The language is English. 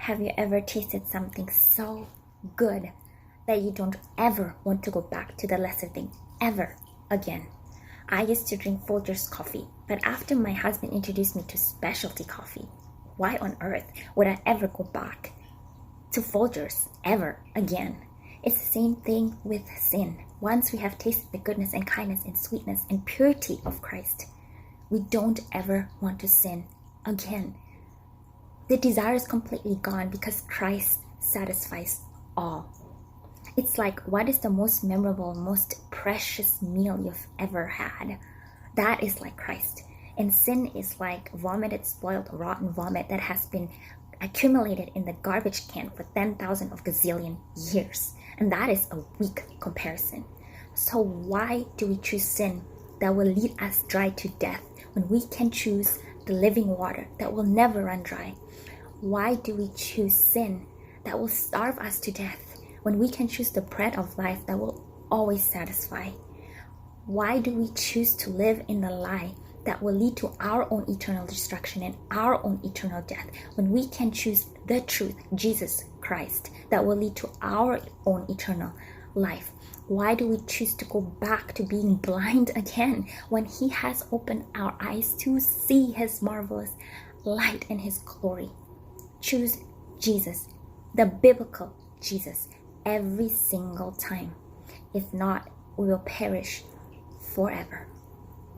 Have you ever tasted something so good that you don't ever want to go back to the lesser thing ever again? I used to drink Folger's coffee, but after my husband introduced me to specialty coffee, why on earth would I ever go back to Folger's ever again? It's the same thing with sin. Once we have tasted the goodness and kindness and sweetness and purity of Christ, we don't ever want to sin again. The desire is completely gone because Christ satisfies all. It's like, what is the most memorable, most precious meal you've ever had? That is like Christ. And sin is like vomited, spoiled, rotten vomit that has been accumulated in the garbage can for 10,000 of gazillion years. And that is a weak comparison. So why do we choose sin that will lead us dry to death when we can choose the living water that will never run dry? Why do we choose sin that will starve us to death when we can choose the bread of life that will always satisfy? Why do we choose to live in the lie that will lead to our own eternal destruction and our own eternal death when we can choose the truth, Jesus Christ, that will lead to our own eternal life? Why do we choose to go back to being blind again when He has opened our eyes to see His marvelous light and His glory? Choose Jesus, the biblical Jesus, every single time. If not, we will perish forever.